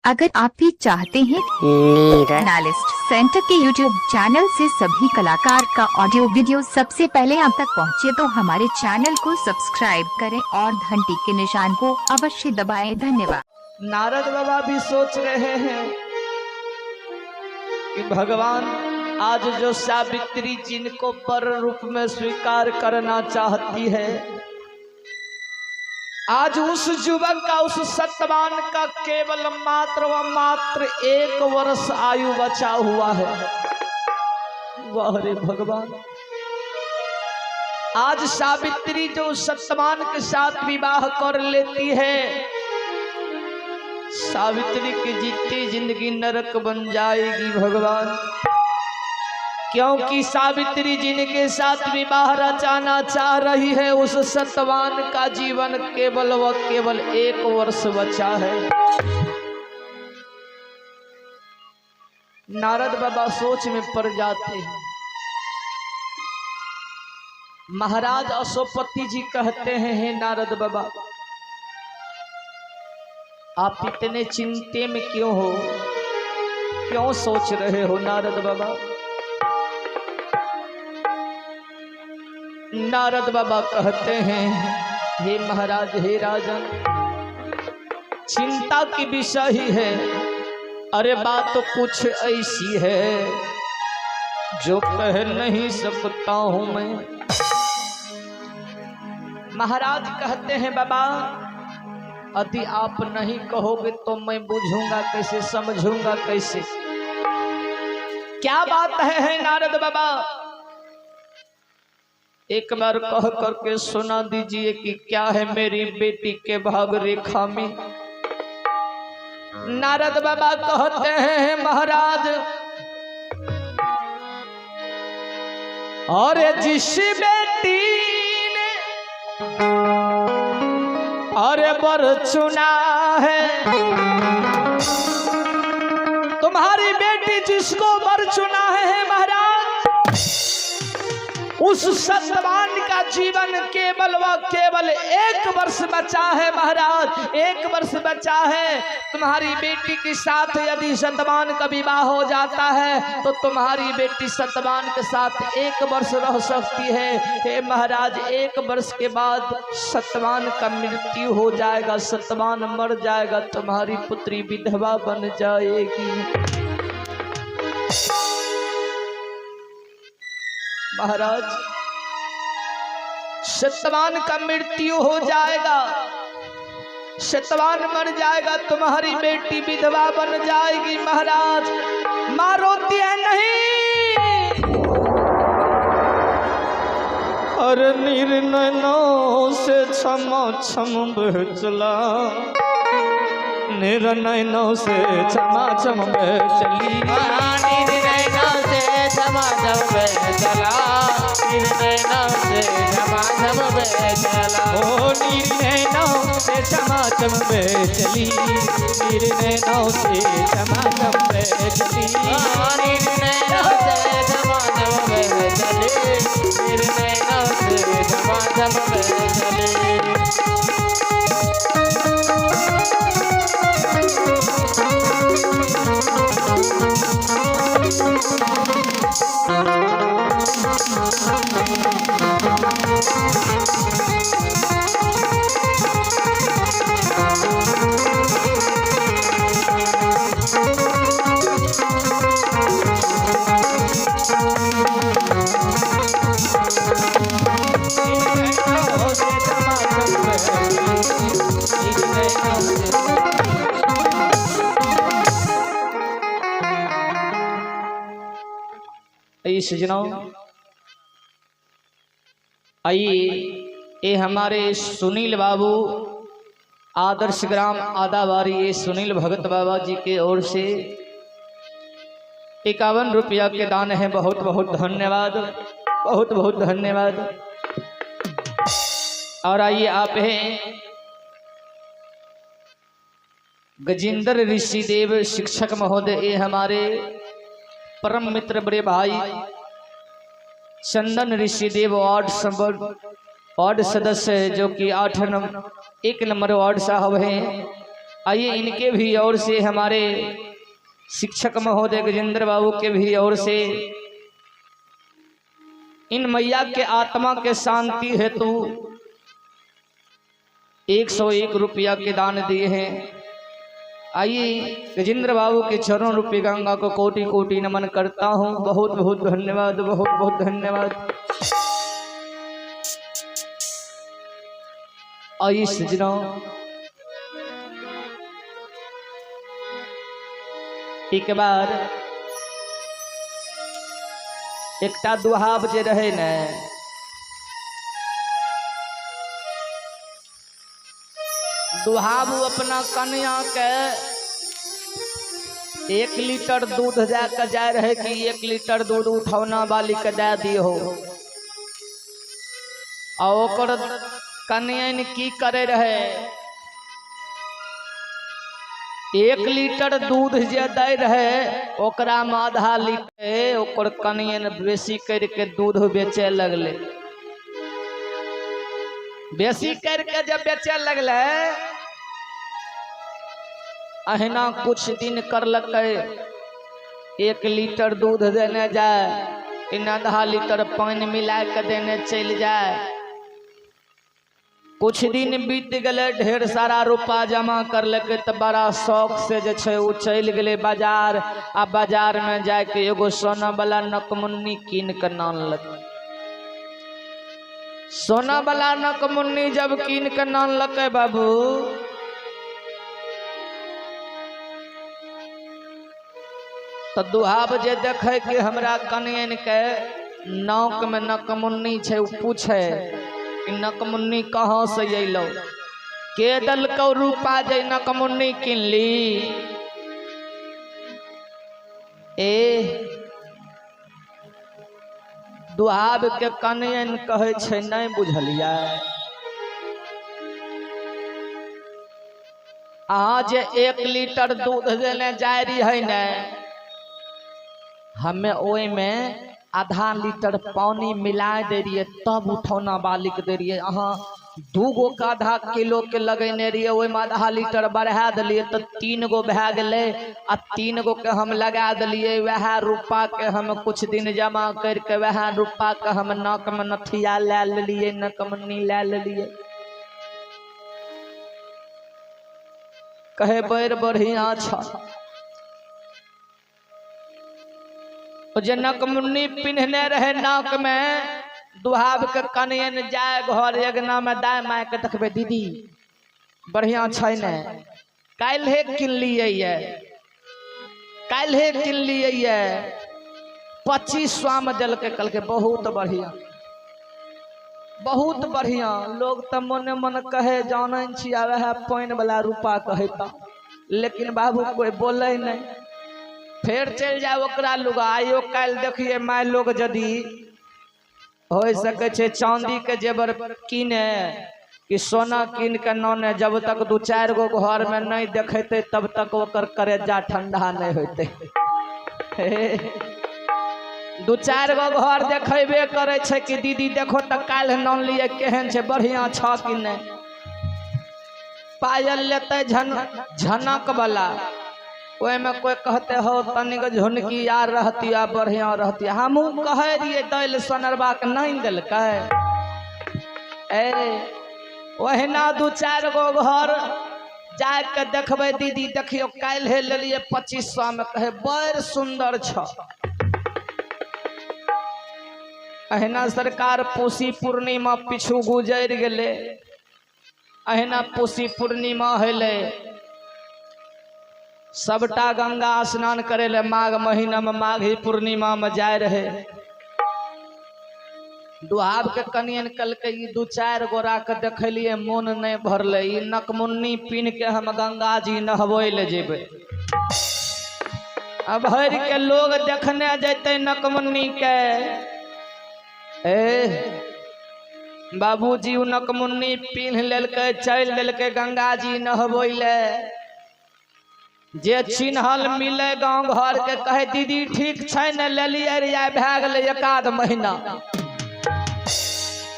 अगर आप भी चाहते हैं एनालिस्ट सेंटर के यूट्यूब चैनल से सभी कलाकार का ऑडियो वीडियो सबसे पहले आप तक पहुंचे, तो हमारे चैनल को सब्सक्राइब करें और घंटी के निशान को अवश्य दबाएं। धन्यवाद। नारद बाबा भी सोच रहे हैं कि भगवान आज जो सावित्री जिनको पर रूप में स्वीकार करना चाहती है, आज उस युवक का, उस सत्यवान का केवल मात्र व मात्र 1 वर्ष आयु बचा हुआ है। वाह रे भगवान, आज सावित्री जो सत्यवान के साथ विवाह कर लेती है, सावित्री की जीती जिंदगी नरक बन जाएगी भगवान, क्योंकि सावित्री जिनके साथ विवाह रचाना चाह रही है, उस सत्यवान का जीवन केवल व केवल 1 वर्ष बचा है। नारद बाबा सोच में पड़ जाते हैं। महाराज अशोकपति जी कहते हैं, हे नारद बाबा, आप इतने चिंते में क्यों हो, क्यों सोच रहे हो नारद बाबा? नारद बाबा कहते हैं, हे महाराज, हे राजन, चिंता की विषय ही है। अरे बात तो कुछ ऐसी है जो कह नहीं सकता हूं मैं। महाराज कहते हैं, बाबा यदि आप नहीं कहोगे तो मैं बुझूंगा कैसे, समझूंगा कैसे? क्या बात है नारद बाबा? एक बार कह करके सुना दीजिए कि क्या है मेरी बेटी के भाग रेखा में। नारद बाबा कहते हैं, महाराज, और जिस बेटी ने अरे बर चुना है, तुम्हारी बेटी जिसको बर चुना है महाराज, उस सत्यवान का जीवन केवल व केवल 1 वर्ष बचा है महाराज, 1 वर्ष बचा है। तुम्हारी बेटी के साथ यदि सत्यवान का विवाह हो जाता है तो तुम्हारी बेटी सत्यवान के साथ 1 वर्ष रह सकती है। हे महाराज, 1 वर्ष के बाद सत्यवान का मृत्यु हो जाएगा, सत्यवान मर जाएगा, तुम्हारी पुत्री विधवा बन जाएगी। महाराज, सत्यवान का मृत्यु हो जाएगा, सत्यवान मर जाएगा, तुम्हारी बेटी विधवा बन जाएगी। महाराज, माँ रोती है नहीं, और निर्णयों से क्षमा क्षम बह चला, निर्णयों से क्षमा क्षम बह चली, निर्णयों से क्षमा क्षम बह चला, निर्णयों से क्षमा क्षम बह चला, ओ निर्णयों से क्षमा क्षम बह चली, निर्णयों से क्षमा क्षम बह चली, निर्णयों से क्षमा क्षम बह चली, निर्णयों से क्षमा क्षम बह चली। सजनों, आइए ये हमारे सुनील बाबू आदर्श ग्राम आदाबारी, ये सुनील भगत बाबा जी के ओर से 51 रुपया के दान है। बहुत बहुत धन्यवाद, बहुत बहुत धन्यवाद। और आइए आप हैं गजेंद्र ऋषिदेव शिक्षक महोदय, ये हमारे परम मित्र बड़े भाई चंदन ऋषिदेव वार्ड सदस्य है, जो कि 1 नंबर वार्ड साहब हैं। आइए इनके भी ओर से, हमारे शिक्षक महोदय गजेंद्र बाबू के भी ओर से इन मैया के आत्मा के शांति हेतु 101 रुपया के दान दिए हैं। आइए गजेंद्र बाबू के चरणों रूपी गंगा को कोटि कोटि नमन करता हूँ। बहुत बहुत धन्यवाद, बहुत बहुत धन्यवाद। आइए सजनों, एक बार एकटा दुहाब जे रहे न, दुहाबू अपना कन्या के 1 लीटर दूध दे के जाए रहे कि 1 लीटर दूध उठौना वाली के दे दियो। और ओकर कन्या की करे रहे, 1 लीटर दूध जे दे रहे ओकरा में आधा लीटर ओकर कन्या बेसी करके दूध बेचे लगले। बेसी करके जब बेचे लगले, अहिना कुछ दिन करलक, 1 लीटर दूध देने जाए, इन आधा लीटर पानी मिला के देने चल जाए। कुछ दिन बीत गए, ढेर सारा रुपा जमा करलक, तो बड़ा शौक से जे छे उ चल गए बाजार। आ बाजार में जाके एगो सोना वाला नकमुन्नी कीन के नानलक। सोना वाला नकमुन्नी जब कीन के नानलक बाबू, तो दुहाब जे देखे कि हमरा कन्यन के नाक में नकमुन्नी छे, उ पूछे कि नकमुन्नी कहाँ से अइलो, के दलको रूपा जे नकमुन्नी किनली। दुहाब के कन्यन कहे छे नहीं बुझलिया, अहाँ जे 1 लीटर दूध देने जाए रही ने, हमें ओई में आधा लीटर पानी मिला दे रही, तब उठौना वाली के दे रही। अहाँ 2 गो का आधा किलो के लगेने रहिए, ओई में आधा लीटर बढ़ा दिलिए तो 3 गो भै गेले। आ 3 गो के हम लगा दिलिए, वह रूपा के हम कुछ दिन जमा करके वह रूपा के हम नाक में नथिया ले लिए, नकमुन्नी ले लिए। कहे बड़ बढ़िया छ, जे नकमुन्नी पिन्हने रहे नाक में, दुहाब के कन्यन जाए घर अंगना में दाय माय के देखबे, दीदी बढ़िया छै ने, काल्हे किनलिए ये, काल्हे किनलिए ये, 2500 में दल के। कल के बहुत बढ़िया, बहुत बढ़िया। लोग तो मने मन कहे जाने छिया वह पानी वाला रूपा कहता, लेकिन बाबू कोई बोले नहीं। फिर चल जाए ओकरा लुगा। आइयो कल देखिए माय लोग यदि हो सके छे चांदी के जेवर कीने कि सोना कीन के नाने, जब तक 2-4 गो घर में नहीं देखेते तब तक ओकर करेजा ठंडा नहीं होते। 2-4 गो घर देखेबे करे छे कि दीदी देखो तो काल नान लिए केहन छे, बढ़िया छ कि नहीं। पायल लेते झनक वाला, ओए में कोई कहते हो तनिक झुनकी यार रहती है बढ़िया रहती है। हमू कहे दिए दिल सोनरबा के नहीं दिलक। ओहिना 2-4 गो घर जाके देखबे, दीदी देखियो काल्हे ले लिए 2500 में, कहे बड़ सुंदर छ। अहिना सरकार पूसी पूर्णिमा पिछू गुजर गेले, अहिना पूसी पूर्णिमा हेले, सबटा गंगा स्नान करे ले माघ महीना में, माघी पूर्णिमा में जाए रहे। दुहाब के कनियन कल के 2-4 गोरा के देखलिए, मन नहीं भरले। नकमुन्नी पीन के हम गंगा जी नहबे ले जेबे। अब भर के लोग देखने जते नकमुन्नी के, बाबूजी नकमुन्नी पीन लेलके, चल देलके गंगा जी नहबे ले। जे चिन्हल मिले गांव घर के कहे दीदी ठीक छै न, ले लिये रे, भै गेले 1 महीना।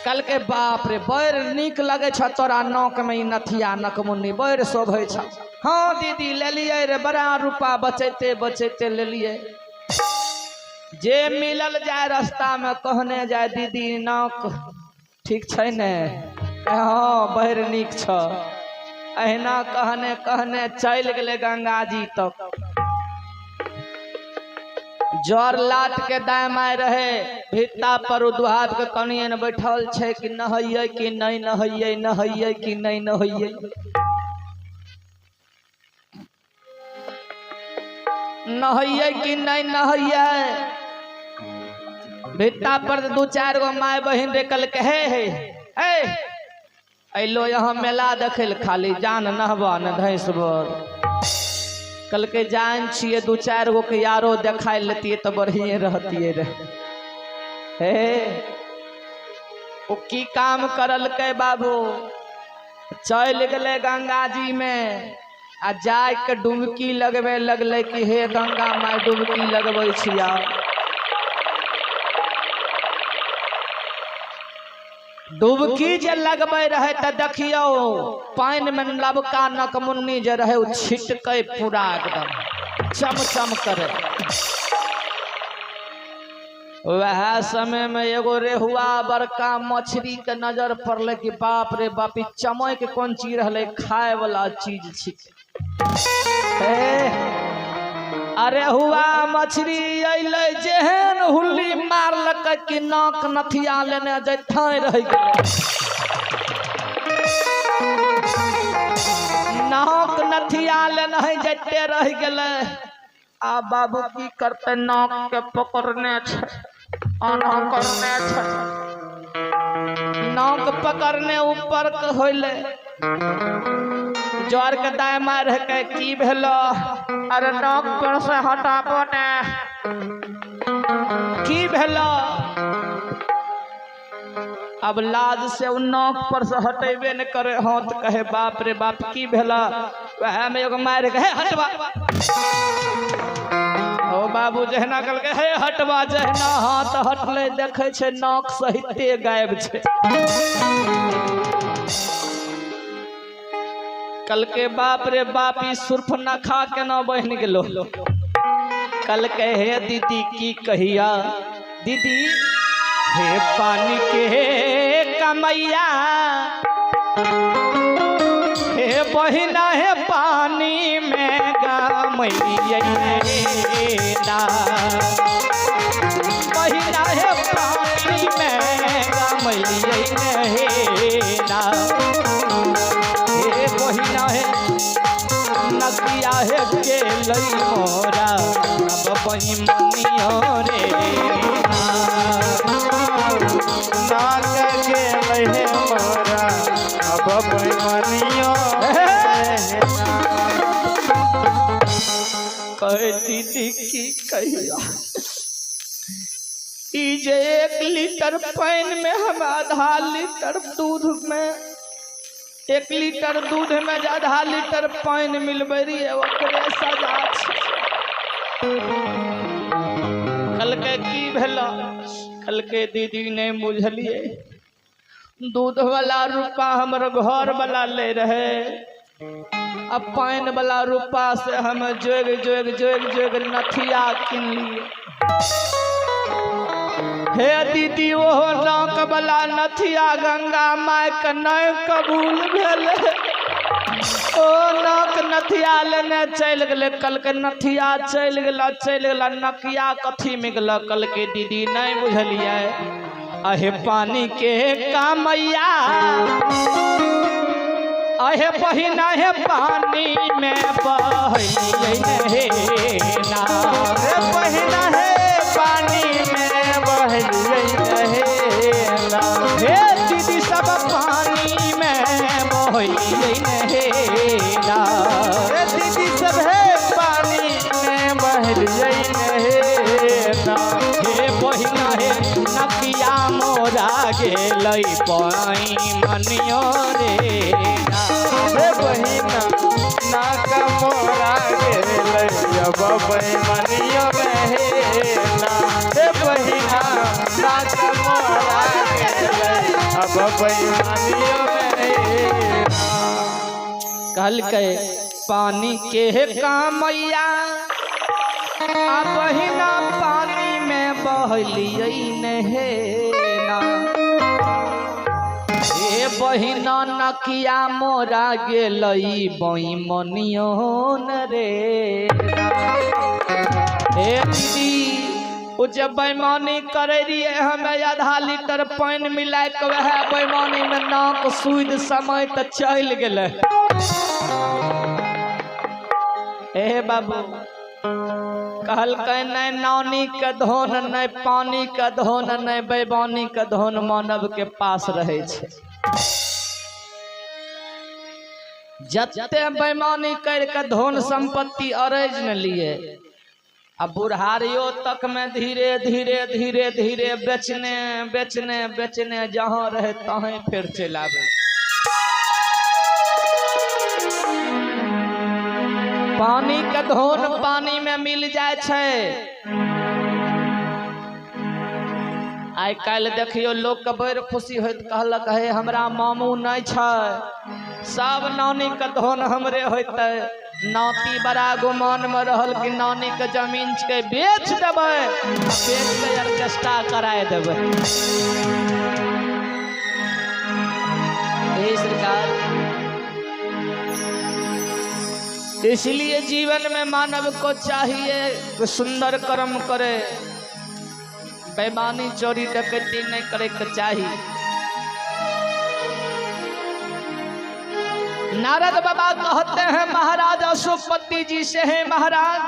कल के बाप रे बड़ निक लगे छ तोरा नाक में नथिया नकमुन्नी, बड़ शोभे छ। हाँ दीदी ले लिए रे, बड़ा रुपा बचैते बचैते ले लिए। जे मिलल जाए रास्ता में कहने जाए दीदी नाक ठीक छै ने, हाँ बहर नीक छ। अहिना कहने कहने चल गए गंगा जी तक। जर लाट के दाम आए रहे भित्ता पर उदुहात के कनिए न बैठल छे कि नहैये कि नहीं नहैये, नहैये कि नहीं नहैये। नहैये कि नहीं नहैये। भित्ता पर दू चार गो माय बहिन रे कल के हे अलो यहाँ मेला देखे ल, खाली जान नहबा न धैंसबर। कल के जान छिए दू चार गो के यारो देखा लेती तो बढ़िए रहती रे। हे वो की काम करल के बाबू, चल गए गंगा जी में आ जाय के डुबकी लगबे लगले कि हे गंगा माय डुबकी लगबै छिया। डुबकी जे लगबे रहे त देखियो पानी में लबका नकमुन्नी जे रहे उ छिटके पूरा एकदम चमचम करे। वह समय में एगो रेहुआ बड़का मछली के नजर पड़ले कि बाप रे बाप ई चमक कौन चीज रहले, खाए वाला चीज छिके। अरे हुआ मछली अइले जेहन हुल्ली मारलक कि नाक नथिया लेने जैथे रह गेल। नाक नथिया लेने जैते रह गेल। आ बाबू की करते, नाक के पकड़ने छे, आना करने छे, नाक पकड़ने ऊपर के होइले। जर के दाय मार के की भेलो, अरे नाक पर से हटाबो ने, की भेलो। अब लाज से उ नाक पर से हटेबे न करे, हाथ कहे बाप रे बाप की भेला। वह में एगो मार के हे हटवा। ओ बाबू जहना कल के हे हटवा, जहना हाथ हटले देखे छे नाक सहिते गायब छे। कल के बाप रे बाप ई सुर्फ न खा के न बहन गेलो। कल के हे दीदी की कहिया, दीदी हे पानी के कमैया, हे बहिना हे पानी में गमैया ना, बहिना हे पानी में गमैया ना, बहिना है नदिया है के लई मोरा, अब बहिमनियो रे नाग के लई मोरा, अब बहिमनियो कह दीदी की कहिया। ई जे 1 लीटर पानी में हम आधा लीटर दूध में, 1 लीटर दूध में आधा लीटर पानी मिलबे रही ओकरे सजा छै। कल के की भेला, कल के दीदी ने बुझलिए दूध वाला रूपा हमर घर वाला ले रहे, अब पानी वाला रूपा से हम जोग जोग जोग जोग नथिया किन लिए। हे दीदी ओहो नाक वाला नथिया गंगा माय के नहीं कबूल भेले। ओ नाक नथिया लेने चल गए, कल के नथिया चल गला नकिया कथी में गला। कल के दीदी नहीं बुझलिए, अहे पानी के कामैया, अहे बहिना हे पानी में बहैये ना, बहिना है पानी में बहैये ना, हे दीदी सब पानी में बहैये ना, दीदी सब है पानी में बहैये ना, हे बहिना हे नकिया मोरा गेलै पाई मनियो रे ना, हे बहिना नाक मोरा गेलै अब बहिमनियो बहेना, हे बहिना नाक मोरा गेलै अब बहिमनियो बहेना। कल के पानी के कामैया बहिना पानी में बहलियै नहेना ए बहिना नकिया मोरा गेलई बैमनियोन रे ए दीदी वो जब बेईमानी करे रहिए हमें आधा लीटर पानी मिला के वह बेईमानी में नाक सूद समय तो चल गए। ए बाबू कहल नहीं नानी के धन नहीं पानी के धन नहीं बेईमानी के धन मानव के पास रहे छे। जते बेईमानी करके धन संपत्ति अरज न लिए अब बुढ़ारियों तक में धीरे धीरे धीरे धीरे बेचने बेचने बेचने जहां रहे तहें फिर चलावे। पानी के धन पानी में मिल जाए छे। आई काल देखियो लोग के बड़ खुशी होत कहलक हे हमरा मामू नहीं छे सब नानी के धन हमरे होते। नाती बड़ा गुमान में रहल कि नानी के जमीन के बेच देवे बेच के ऑर्केस्ट्रा कराए देवे। सरकार इसलिए जीवन में मानव को चाहिए कि सुंदर कर्म करे बेईमानी चोरी डकैती नहीं करे के चाहिए। नारद बाबा कहते हैं महाराज अशोकपति जी से, है महाराज